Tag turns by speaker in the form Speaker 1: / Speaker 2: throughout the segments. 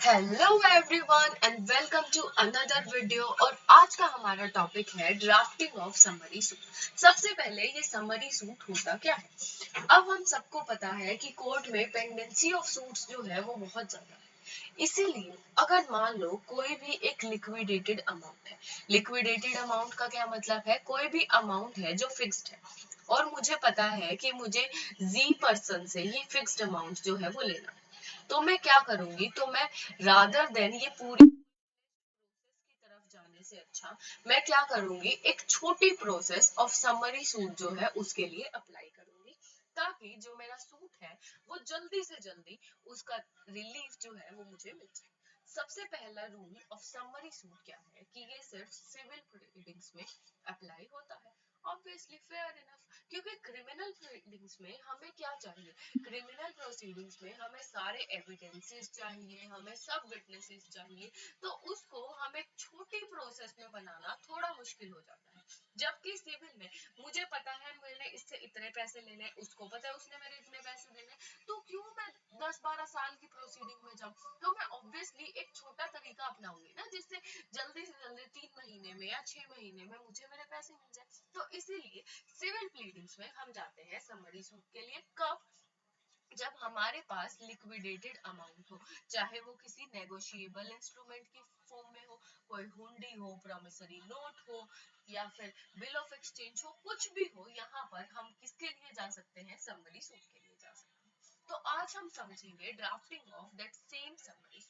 Speaker 1: Hello everyone and welcome to another video. और आज का हमारा टॉपिक है ड्राफ्टिंग ऑफ समरी सूट। सबसे पहले ये समरी सूट होता क्या है। अब हम सबको पता है कि कोर्ट में पेंडेंसी ऑफ सूट्स जो है वो बहुत ज्यादा है। इसीलिए अगर मान लो कोई भी एक लिक्विडेटेड अमाउंट है, लिक्विडेटेड अमाउंट का क्या मतलब है, कोई भी अमाउंट है जो फिक्स्ड है और मुझे पता है कि मुझे जी पर्सन से ये फिक्स्ड अमाउंट जो है वो लेना है, तो मैं क्या करूंगी, तो मैं रादर देन ये पूरी की तरफ जाने से अच्छा मैं क्या करूंगी, एक छोटी प्रोसेस ऑफ समरी सूट जो है उसके लिए अप्लाई करूंगी, ताकि जो मेरा सूट है वो जल्दी से जल्दी उसका रिलीफ जो है वो मुझे मिल जाए। सबसे पहला रूल ऑफ समरी सूट क्या है कि ये सिर्फ सिविल प्रोसीडिंग्स में अप्लाई होता है। ऑब्वियसली फेयर इनफ, क्योंकि क्रिमिनल प्रोसीडिंग्स में हमें क्या चाहिए, क्रिमिनल प्रोसीडिंग्स में हमें सारे एविडेंसेस चाहिए, हमें सब विटनेसेस चाहिए, तो उसको हमें छोटी प्रोसेस में बनाना थोड़ा मुश्किल हो जाता है। जबकि सिविल में मुझे पता है मैंने इससे इतने पैसे लेने, उसको पता है उसने मेरे इतने पैसे देने, तो क्यों मैं 10-12 साल की प्रोसीडिंग में जाऊं। तो मैं ऑब्वियसली एक छोटा तरीका अपनाऊंगी ना, जिससे जल्दी से जल्दी 3 महीने में या 6 महीने में मुझे मेरे पैसे मिल जाए। तो इसीलिए सिविल प्लीडिंग्स में हम जाते हैं समरी सूट के लिए। कब? जब हमारे पास लिक्विडेटेड अमाउंट हो, चाहे वो किसी नेगोशिएबल इंस्ट्रूमेंट की फॉर्म में हो, कोई हुंडी हो, प्रॉमिसरी नोट हो, या फिर बिल ऑफ एक्सचेंज हो, कुछ भी हो, यहाँ पर हम किसके लिए जा सकते हैं, समरी सूट के लिए जा सकते हैं। तो आज हम समझेंगे drafting of that same summary.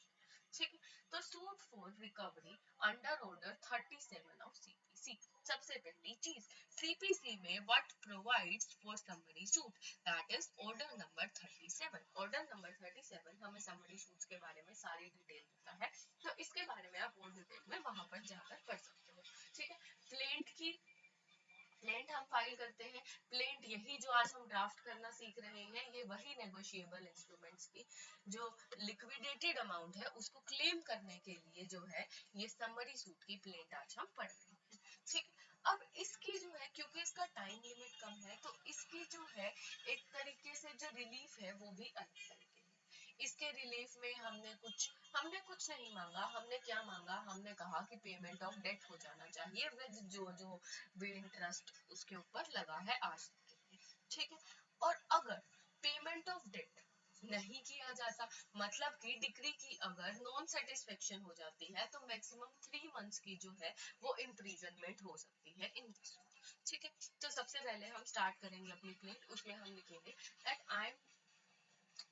Speaker 1: ठीक है, तो suit for recovery under order 37 of CPC. सबसे पहली चीज, सीपीसी में what provides for summary suit, that is order number 37। Order number 37 हमें समरी सूट्स के बारे में सारी डिटेल देता है, तो इसके बारे में आप और डिटेल में वहां पर जाकर पढ़ सकते हो। ठीक है, प्लेंट की प्लेंट हम फाइल करते हैं। प्लेंट यही जो आज हम ड्राफ्ट करना सीख रहे हैं, ये वही नेगोशिएबल इंस्ट्रूमेंट्स की जो लिक्विडेटेड अमाउंट है उसको क्लेम करने के लिए जो है ये समरी सूट की प्लेंट आज हम पढ़ रहे हैं। ठीक, अब इसकी जो है, क्योंकि इसका टाइम लिमिट कम है, तो इसकी जो है एक तरीके से जो रिलीफ है वो भी अलग तरीके है। इसके रिलीफ में हमने कुछ नहीं मांगा। हमने क्या मांगा, हमने कहा कि पेमेंट ऑफ डेट हो जाना चाहिए विद जो जो भी इंटरेस्ट उसके ऊपर लगा है आज तक के। ठीक है, और अगर पेमेंट ऑफ डेट नहीं किया जाता, मतलब कि डिक्री की अगर नॉन सेटिस्फेक्शन हो जाती है, तो मैक्सिमम 3 मंथ्स की जो है वो इम्प्रीजनमेंट हो सकती है इन केस। ठीक है, तो सबसे पहले हम स्टार्ट करेंगे अपनी प्लेट। उसमें हम लिखेंगे that I am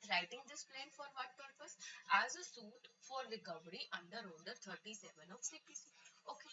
Speaker 1: writing this plan for what purpose, as a suit for recovery under order 37 of CPC. Okay,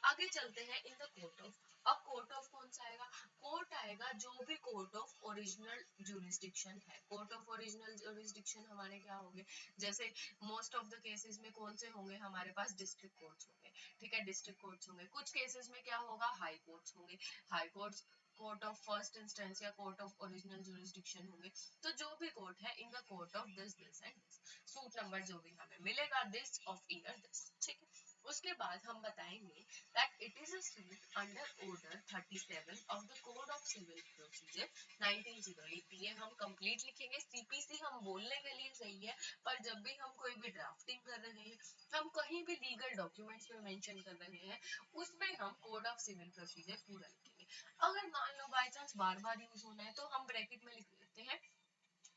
Speaker 1: आगे चलते हैं इन द कोर्ट ऑफ। अब कोर्ट ऑफ कौन सा आएगा, कोर्ट आएगा जो भी कोर्ट ऑफ ओरिजिनल ज्यूरिसडिक्शन है। कोर्ट ऑफ ओरिजिनल ज्यूरिसडिक्शन हमारे क्या होंगे, जैसे मोस्ट ऑफ द केसेस में कौन से होंगे, हमारे पास डिस्ट्रिक्ट कोर्ट्स होंगे। ठीक है, डिस्ट्रिक्ट कोर्ट्स होंगे। कुछ केसेस में क्या होगा, हाई कोर्ट्स होंगे। High courts court of first instance या कोर्ट ऑफ ओरिजिनल ज्यूरिसडिक्शन होंगे। तो जो भी कोर्ट है, in the court of this this and this, suit number जो भी हमें मिलेगा दिस ऑफ ईयर दिस। ठीक है, उसके बाद हम बताएंगे that it is a suit under order 37 of the code of civil procedure 1908। ये हम कंप्लीट लिखेंगे। सीपीसी हम बोलने के लिए सही है, पर जब भी हम कोई भी ड्राफ्टिंग कर रहे हैं, हम कहीं भी लीगल डॉक्यूमेंट्स में मेंशन कर रहे हैं, उसमें हम कोड ऑफ सिविल प्रोसीजर पूरा लिखेंगे। अगर मान लो बाय चांस बार बार यूज होना है, तो हम ब्रैकेट में लिख देते हैं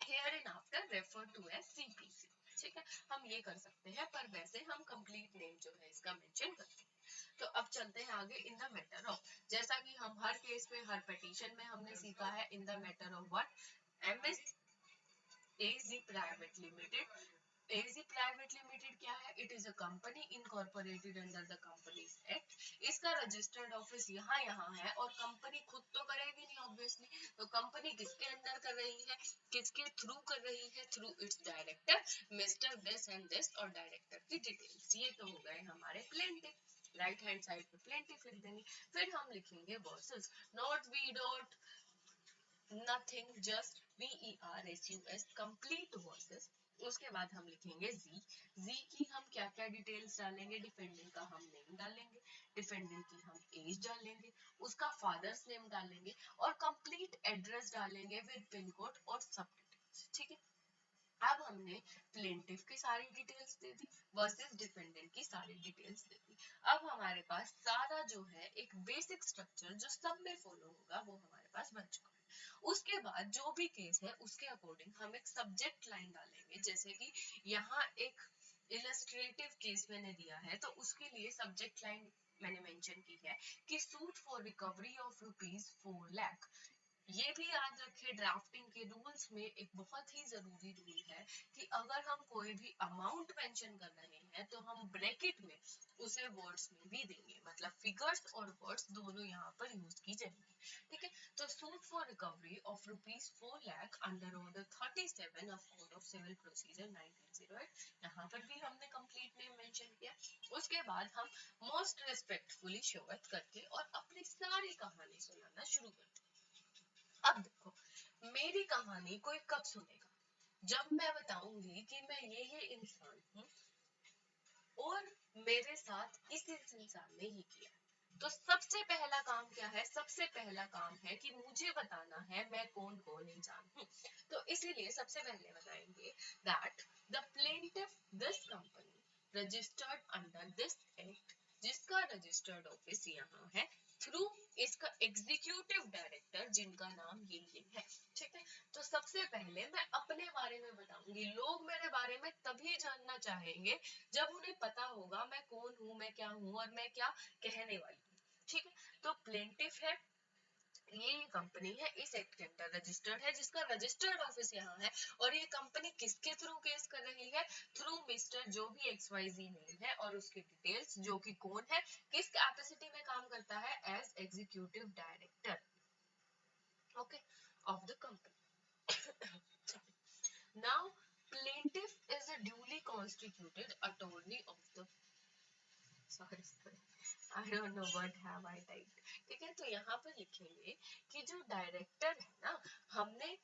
Speaker 1: here and after refer to as CPC। ठीक है, हम ये कर सकते हैं, पर वैसे हम कंप्लीट नेम जो है इसका मेंशन करते हैं। तो अब चलते हैं आगे इन द मैटर ऑफ। जैसा कि हम हर केस में, हर पिटीशन में हमने सीखा है, in the matter of what MS AG private limited. AG private limited क्या है, it is a company incorporated under the companies act. इसका रजिस्टर्ड ऑफिस यहाँ है, और कंपनी खुद तो करेगी नहीं ऑब्वियसली, तो कंपनी किसके अंडर कर रही है, किसके थ्रू कर रही है, through it's director mister this and this, और डायरेक्टर की डिटेल्स। ये तो हो गए हमारे प्लेंटिफ। राइट हैंड साइड पे प्लेंटिफ लिख देंगे। फिर हम लिखेंगे versus, not V dot nothing, just VERSUS, complete versus. उसके बाद हम लिखेंगे जी। जी की हम क्या क्या डिटेल्स डालेंगे, डिफेंडेंट का हम नेम डालेंगे, डिफेंडेंट की हम एज डालेंगे, उसका फादर्स नेम डालेंगे, और कंप्लीट एड्रेस डालेंगे विद पिन कोड और सब डिटेल्स। ठीक है, अब हमने प्लेंटिफ की सारी डिटेल्स दे दी वर्सेस डिफेंडेंट की सारी डिटेल्स दे दी। अब हमारे पास सारा जो है एक बेसिक स्ट्रक्चर जो सब में फॉलो होगा वो हमारे पास बन चुका है। उसके बाद जो भी केस है उसके अकॉर्डिंग हम एक सब्जेक्ट लाइन डालेंगे, जैसे कि यहाँ एक इलस्ट्रेटिव केस मैंने दिया है तो उसके लिए सब्जेक्ट लाइन मैंने मेंशन की है कि suit for recovery of ₹4 lakh. ये भी याद रखें, ड्राफ्टिंग के रूल्स में एक बहुत ही जरूरी रूल है कि अगर हम कोई भी अमाउंट मेंशन कर रहे हैं तो हम ब्रैकेट में उसे वर्ड्स में भी देंगे, मतलब फिगर्स और वर्ड्स दोनों यहाँ पर यूज की जाएंगी। ठीक है, तो suit for recovery of ₹4 lakh under order 37 of code of civil procedure 1908, यहाँ पर भी हमने कंप्लीट नेम मेंशन किया। उसके बाद हम मोस्ट रिस्पेक्टफुली शोवत करके और अपनी सारी कहानी सुनाना शुरू करते हैं। अब देखो, मेरी कहानी कोई कब सुनेगा? जब मैं बताऊंगी कि मैं ये इंसान हूँ और मेरे साथ इस इंसान ने ही किया। तो सबसे पहला काम क्या है? सबसे पहला काम है कि मुझे बताना है मैं कौन इंसान हूँ। तो इसीलिए सबसे पहले बताएंगे that the plaintiff this company registered under this act, जिसका रजिस्टर्ड ऑफिस यहाँ है, थ्रू इसका एग्जीक्यूटिव डायरेक्टर जिनका नाम ये है। ठीक है, तो सबसे पहले मैं अपने बारे में बताऊंगी। लोग मेरे बारे में तभी जानना चाहेंगे जब उन्हें पता होगा मैं कौन हूँ, मैं क्या हूँ और मैं क्या कहने वाली हूँ। ठीक है, तो प्लेंटिफ है, ये कंपनी है, इस एक्ट के अंदर रजिस्टर्ड है, जिसका रजिस्टर्ड ऑफिस यहाँ है। और ये कंपनी किसके थ्रू केस कर रही है? थ्रू मिस्टर जो भी XYZ नेम है और उसकी डिटेल्स, जो कि कौन है, किस कैपेसिटी में काम करता है, as executive director, okay, of the company. Now plaintiff is a duly constituted attorney of the, sorry I don't know what have I typed. ठीक है, तो यहाँ पर लिखेंगे कि जो डायरेक्टर है ना, हमने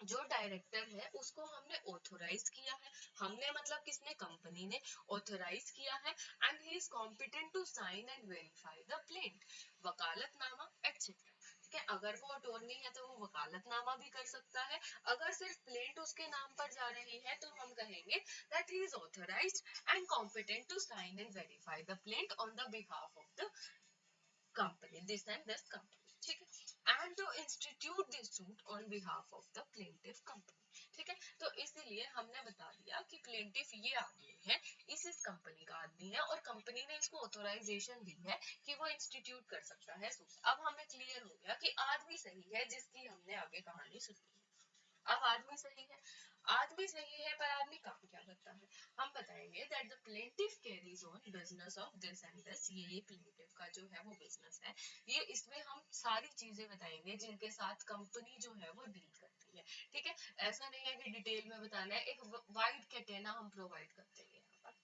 Speaker 1: जो डायरेक्टर है उसको हमने ऑथोराइज किया है। हमने मतलब किसने? कंपनी ने ऑथोराइज किया है। And he is competent to sign and verify the plaint, वकालतनामा एक्सेट्रा। ठीक है, अगर वो अटॉर्नी है तो वो वकालतनामा भी कर सकता है। अगर सिर्फ प्लेंट उसके नाम पर जा रही है तो हम कहेंगे that he is authorised and competent to sign and verify the plaint on the behalf of the company, this and this company, ठीक है, and to institute this suit on behalf of the plaintiff company। ठीक है, तो इसीलिए हमने बता दिया कि प्लेंटिफ ये आदमी है, इस कंपनी का आदमी है और कंपनी ने इसको ऑथोराइजेशन दी है कि वो इंस्टीट्यूट कर सकता है सूट। अब हमें क्लियर हो गया कि आदमी सही है जिसकी हमने आगे कहानी सुनी है। अब आदमी सही है, आदमी सही है, पर आदमी काम क्या करता है? हम बताएंगे that the plaintiff carries on business of this and this. ये प्लेंटिफ का जो है वो बिजनेस है, ये इसमें हम सारी चीजें बताएंगे जिनके साथ कंपनी जो है वो डील करती है। ठीक है, ऐसा नहीं है कि डिटेल में बताना है, एक वाइड कैटेना हम प्रोवाइड करते हैं यहाँ पर।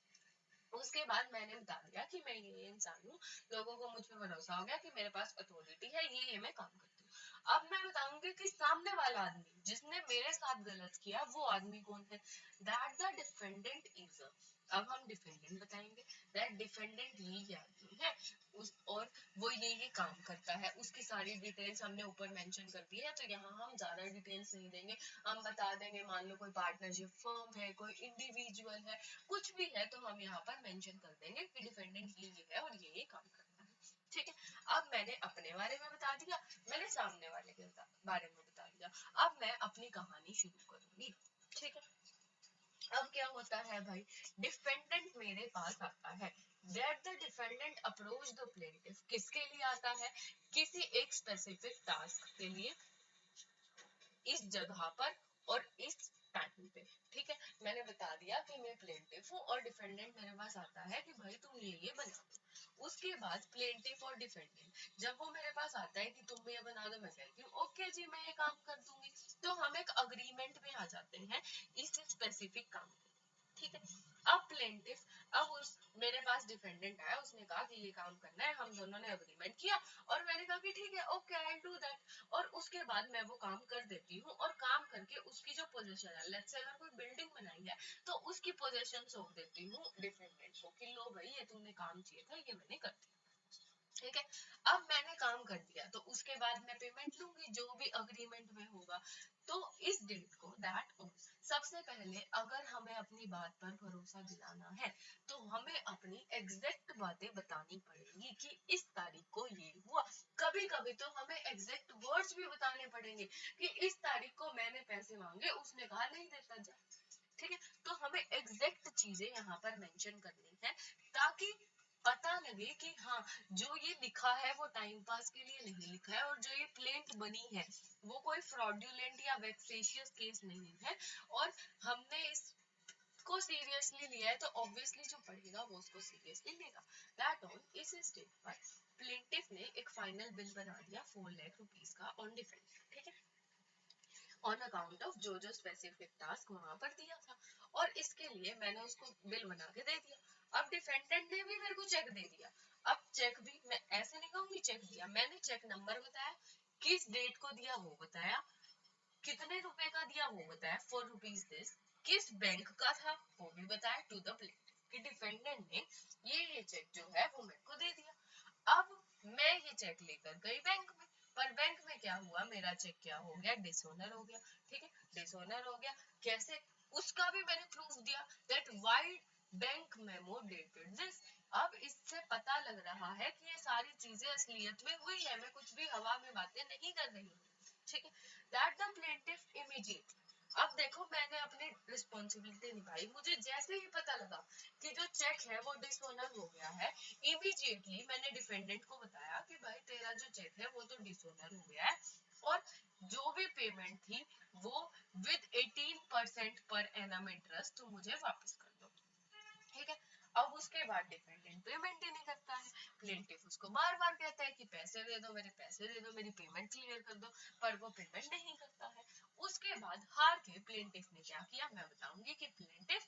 Speaker 1: उसके बाद मैंने बता दिया कि मैं ये इंसान हूँ, लोगों को मुझ पे भरोसा हो गया कि मेरे पास अथॉरिटी है, ये मैं काम करती हूँ। अब मैं बताऊंगी कि सामने वाला आदमी जिसने मेरे साथ गलत किया वो आदमी कौन है? That the defendant is. अब हम डिफेंडेंट बताएंगे दैट डिफेंडेंट ये आदमी है उस, और वो ये काम करता है। उसकी सारी डिटेल्स हमने ऊपर मेंशन कर दी है, तो यहाँ हम ज्यादा डिटेल्स नहीं देंगे। हम बता देंगे मान लो कोई पार्टनरशिप फर्म है, कोई इंडिविजुअल है, कुछ भी है तो हम यहाँ पर मेंशन कर देंगे कि डिफेंडेंट ये है और ये काम करता है। ठीक है, अब मैंने अपने बारे में बता दिया, मैंने सामने वाले के बारे में बता दिया। अब मैं अपनी कहानी शुरू करूंगी। ठीक है, अब क्या होता है भाई, डिफेंडेंट मेरे पास आता है। That the defendant approach the plaintiff, किसके लिए आता है? किसी एक स्पेसिफिक टास्क के लिए, इस जगह पर और इस टाइम पे। ठीक है, मैंने बता दिया कि मैं प्लेंटिफ हूँ और डिफेंडेंट मेरे पास आता है कि भाई तुम ये बना दो। उसके बाद प्लेंटिफ और डिफेंडेंट जब वो मेरे पास आता है कि तुम ये बना दो, मैं कहती हूँ ओके जी मैं ये काम कर दूंगी। तो हम एक अग्रीमेंट में आ जाते हैं इस स्पेसिफिक काम पे। ठीक है, अब प्लेंटिफ, अब उस मेरे पास डिफेंडेंट आया, उसने कहा कि ये काम करना है, हम दोनों ने अग्रीमेंट किया और मैंने कहा कि ठीक है ओके आई डू दैट। और उसके बाद मैं वो काम कर देती हूँ और काम करके उसकी जो पोजीशन है, लेट्स से अगर कोई बिल्डिंग बनाई है तो उसकी पोजीशन सौंप देती हूँ डिफेंडेंट को कि लो भाई ये तुमने काम किया था, ये मैंने कर दिया। ठीक है। अब मैंने काम कर दिया तो उसके बाद मैं पेमेंट लूंगी जो भी अग्रीमेंट में होगा। तो इस डेट को दैट सबसे पहले अगर हमें अपनी बात पर भरोसा दिलाना है तो हमें अपनी एग्जैक्ट बातें बतानी पड़ेंगी कि इस तारीख को ये हुआ। कभी कभी तो हमें एग्जैक्ट वर्ड्स भी बताने पड़ेंगे कि इस तारीख को मैंने पैसे मांगे, उसने कहा नहीं देता जा। ठीक है, तो हमें एग्जैक्ट चीजें यहाँ पर मेंशन करनी है ताकि पता लगे कि हाँ, जो ये लिखा है वो टाइम पास के लिए नहीं लिखा है और जो ये प्लेंट बनी है वो कोई फ्रॉडुलेंट या वेक्सेशियस केस नहीं है। और हमने इसको सीरियसली लिया है तो ऑब्वियसली जो पढ़ेगा वो उसको सीरियसली लेगा। दैट ऑन इस स्टेज पर प्लेंटिफ ने एक फाइनल बिल बना दिया 4 लाख रुपीज का ऑन डिफेंस। ठीक है, ऑन अकाउंट ऑफ जो स्पेसिफिक टास्क वहां पर दिया था और इसके लिए मैंने उसको बिल बना के दे दिया। अब डिफेंडेंट ने भी मेरे को चेक दे दिया। अब चेक भी मैं ऐसे नहीं कहूंगी चेक दिया, मैंने चेक नंबर बताया, किस डेट को दिया वो बताया, कितने रुपए का दिया वो बताया, 4 रुपीज दिस, किस बैंक का था वो भी बताया टू द प्लेट कि डिफेंडेंट ने ये चेक जो है वो मेरे को दे दिया। अब मैं ये चेक लेकर गई बैंक में, पर बैंक में क्या हुआ, मेरा चेक क्या हो गया, डिसऑनर हो गया। ठीक है, डिसऑनर हो गया कैसे, उसका भी मैंने प्रूफ दिया that by bank memo dated this. अब इससे पता लग रहा है कि ये सारी चीजें असलियत में हुई है, मैं कुछ भी हवा में बातें नहीं कर रही हूँ। ठीक है, दैट द प्लेंटिफ इमीडिएट। अब देखो मैंने अपनी रिस्पॉन्सिबिलिटी निभाई, मुझे जैसे ही पता लगा कि जो चेक है वो डिसऑनर हो गया है, इमीडिएटली मैंने डिफेंडेंट को बताया कि भाई तेरा जो चेक है वो तो डिसऑनर हो गया है और जो भी पेमेंट थी वो विद 18% पर एनम इंटरेस्ट तो मुझे वापस कर दो। ठीक है, अब उसके बाद डिफेंडेंट पेमेंट ही नहीं करता है, प्लेंटिफ उसको बार बार कहता है कि पैसे दे दो, मेरे पैसे दे दो, मेरी पेमेंट क्लियर कर दो, पर वो पेमेंट नहीं करता है। उसके बाद हार के प्लेंटिफ ने क्या किया मैं बताऊंगी कि plaintiff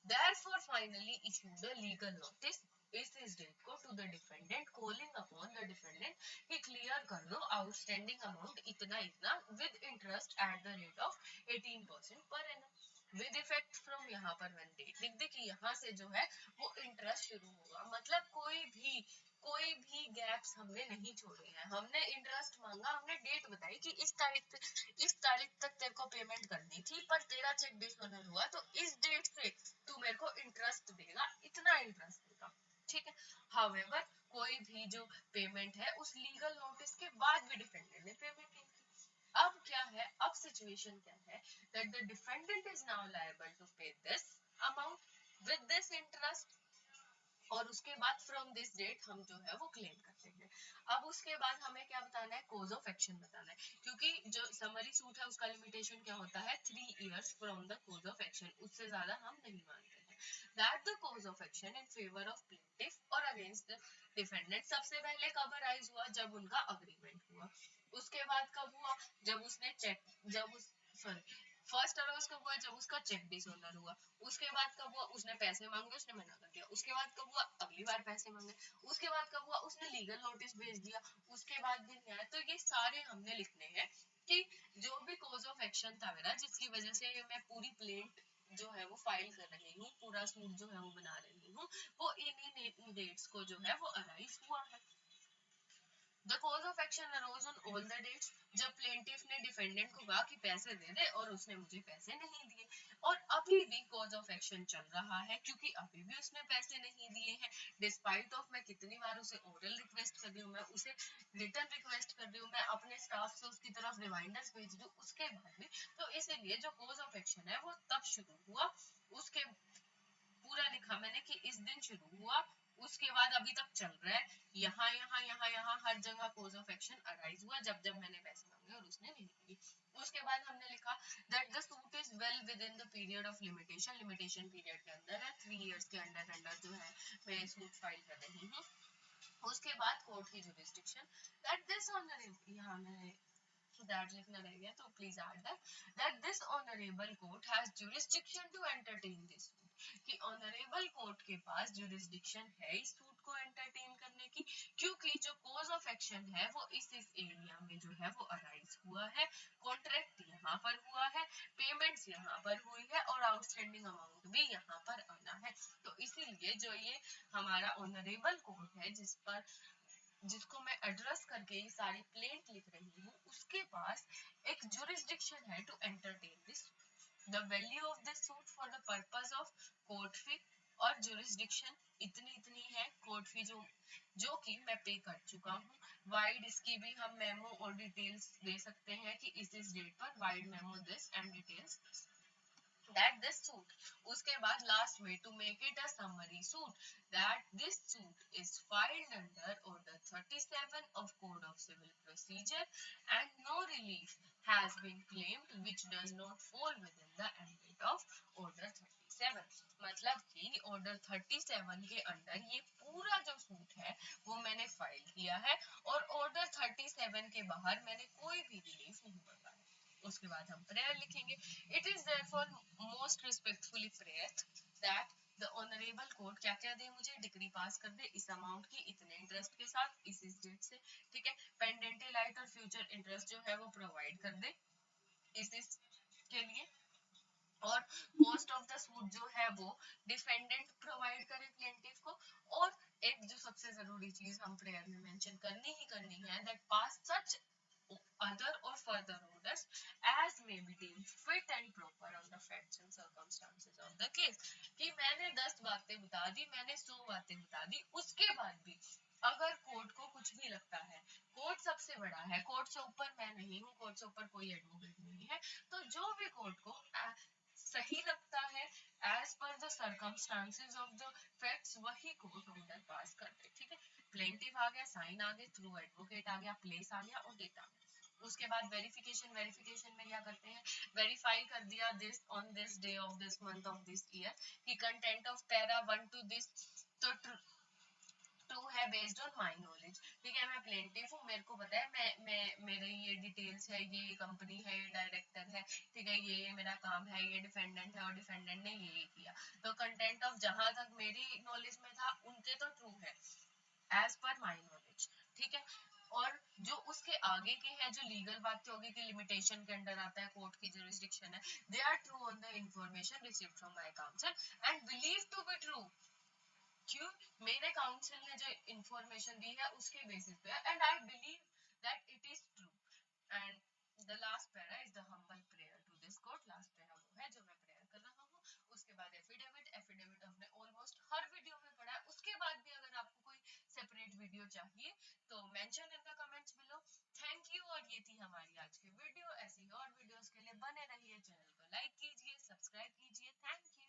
Speaker 1: therefore finally issued a legal notice इस डेट को to the defendant calling upon the defendant कि क्लियर कर दो आउटस्टैंडिंग अमाउंट इतना इतना with interest at the rate of 18% per annum with effect from यहाँ पर वन डेट लिख दे कि यहाँ से जो है वो इंटरेस्ट शुरू होगा। मतलब कोई भी गैप्स हमने नहीं छोड़े हैं, हमने इंटरेस्ट मांगा, हमने डेट बताई कि इस तारीख तक तेरे को पेमेंट करनी थी पर तेरा चेक डिसऑनर हुआ तो इस डेट से तू मेरे को इंटरेस्ट देगा, इतना इंटरेस्ट देगा। ठीक है, हाउएवर कोई भी जो पेमेंट है उस लीगल नोटिस के बाद भी डिफेंडेंट ने पेमेंट नहीं की। अब क्या है, अब सिचुएशन क्या है that the defendant is now liable to pay this amount with this interest और उसके बाद फ्रॉम दिस डेट हम जो है वो क्लेम करते हैं। अब उसके बाद हमें क्या बताना है, कोज ऑफ एक्शन बताना है, क्योंकि जो समरी सूट है उसका लिमिटेशन क्या होता है 3 years from the cause of action, उससे ज्यादा हम नहीं मानते हैं। That the cause of action in favour of plaintiff और अगेंस्ट द डिफेंडेंट सबसे पहले कब अराइज हुआ, जब उनका अग्रीमेंट हुआ। उसके बाद कब हुआ, जब उसने चेक जब उस सॉरी फर्स्ट अराउज कब हुआ, जब उसका चेक डिसऑनर हुआ। उसके बाद कब हुआ, उसने पैसे मांगे, उसने मना कर दिया। उसके बाद कब हुआ, अगली बार पैसे मांगे। उसके बाद कब हुआ, उसने लीगल नोटिस भेज दिया। उसके बाद भी नहीं आया। तो ये सारे हमने लिखने हैं कि जो भी कोज ऑफ एक्शन था मेरा जिसकी वजह से मैं पूरी प्लेंट जो है वो फाइल कर रही हूँ, पूरा सूट जो है वो बना रही हूँ, वो इन्हीं डेट्स को जो है वो अराइज हुआ है। The cause of action arose on all the dates जब प्लेंटिफ ने डिफेंडेंट को कहा कि पैसे दे दे और उसने मुझे पैसे नहीं दिए। और अभी भी cause of action चल रहा है क्योंकि अभी भी उसने पैसे नहीं दिए हैं, डिस्पाइट ऑफ मैं कितनी बार उसे ओरल रिक्वेस्ट कर रही हूँ, मैं उसे रिटर्न रिक्वेस्ट कर रही हूँ, मैं अपने स्टाफ से उसकी तरफ रिमाइंडर्स भेज रही हूँ, उसके बाद भी। तो इसीलिए जो cause of action है वो तब शुरू हुआ, उसके पूरा लिखा मैंने कि इस दिन शुरू हुआ, उसके बाद अभी तक चल रहा है, यहाँ हर जगह कोज ऑफ एक्शन अराइज हुआ जब जब मैंने पैसे मांगे और उसने नहीं दिए। उसके बाद हमने लिखा that the suit is well with in the period of limitation, limitation period के अंदर है, 3 years के अंडर जो है मैं सूट फाइल कर रही हूँ। उसके बाद कोर्ट की जुरिस्डिक्शन दैट दिस ऑनर, यहाँ मैंने that लिखना रह गया तो please add that this honorable court has jurisdiction to entertain this suit कि ऑनरेबल कोर्ट के पास जुरिस्डिक्शन है इस सूट को एंटरटेन करने की, क्योंकि जो कोज ऑफ एक्शन है वो इस एरिया में जो है वो अराइज हुआ है, कॉन्ट्रैक्ट यहाँ पर हुआ है, पेमेंट्स यहाँ पर हुई है और आउटस्टैंडिंग अमाउंट भी यहाँ पर आना है। तो इसीलिए जो ये हमारा ऑनरेबल कोर्ट है जिस पर जिसको मैं एड्रेस करके ये सारी प्लेंट लिख रही हूँ, उसके पास एक जुरिस्डिक्शन है to entertain this. The value of this suit for the purpose of court fee और जुरिस्डिक्शन इतनी है, कोर्ट फी जो कि मैं पे कर चुका हूँ। वाइड इसकी भी हम मेमो और डिटेल्स दे सकते हैं कि इस डेट पर wide memo this and details that this suit, उसके बाद लास्ट में to make it a summary suit, that this suit is filed under order 37 of Code of Civil Procedure and no relief has been claimed which does not fall within the ambit of order 37। मतलब कि order 37 के under ये पूरा जो suit है वो मैंने file किया है और order 37 के बाहर मैंने कोई भी रिलीफ नहीं मांगा है। उसके बाद हम प्रेयर लिखेंगे। It is therefore most respectfully prayer that the honourable court क्या क्या दे, मुझे डिग्री पास कर दे इस अमाउंट की इतने इंटरेस्ट के साथ इस डेट से, ठीक है। पेंडेंटे लाइट और फ्यूचर इंटरेस्ट जो है वो प्रोवाइड कर दे इस के लिए, और कॉस्ट ऑफ द सूट जो है वो डिफेंडेंट प्रोवाइड करे प्लेंटिफ को। और एक जो सबसे जरूरी चीज हम प्रेयर में मेंशन करनी है, that pass such other or further orders as may be deemed fit and proper on the facts and circumstances of the case। कि मैंने 10 बातें बता दी, मैंने 100 बातें बता दी, उसके बाद भी अगर कोर्ट को कुछ भी लगता है, कोर्ट सबसे बड़ा है, कोर्ट से ऊपर मैं नहीं हूँ, कोर्ट से ऊपर कोई एडवोकेट नहीं है, तो जो भी कोर्ट को सही लगता है as per the circumstances of the facts वही कोर्ट ऑर्डर पास करते, ठीक है। प्लेंटिफ आ गया, साइन आ गए, थ्रू एडवोकेट आ गया, प्लेस आ गया और डेट आ गया। उसके बाद वेरिफिकेशन में क्या करते हैं, वेरीफाई कर दिया this on this day of this month of this year कि content of para 1 to this तो ट्रू है बेस्ड ऑन माई नॉलेज, ठीक है। मैं प्लेंटिफ हूँ, मेरे को पता है, मैं मेरे ये डिटेल्स है, ये कंपनी है, ये डायरेक्टर है, ठीक है, ये मेरा काम है, ये डिफेंडेंट है और डिफेंडेंट ने ये किया, तो कंटेंट ऑफ जहां तक मेरी नॉलेज में था उनके तो ट्रू है एज पर माई नॉलेज, ठीक है। और जो उसके आगे के हैं, जो लीगल बातें होगी कि लिमिटेशन के अंडर आता है, कोर्ट की जुरिस्डिक्शन है, they are true on the information received from my counsel and believe to be true. क्यों, मेरे काउंसिल ने जो इंफॉर्मेशन दी है उसके बेसिस पे, and I believe that it is true. And the last para is the humble prayer to this court. Last para वो है जो मैं प्रेयर कर रहा हूँ। उसके बाद एफिडेविट हमने ऑलमोस्ट हर वीडियो में पढ़ा है। उसके बाद भी अगर आपको कोई सेपरेट वीडियो चाहिए तो mention in the comments below. Thank you, और ये थी हमारी आज की वीडियो। ऐसी और वीडियोस के लिए बने रहिए, चैनल को लाइक कीजिए, सब्सक्राइब कीजिए। Thank you.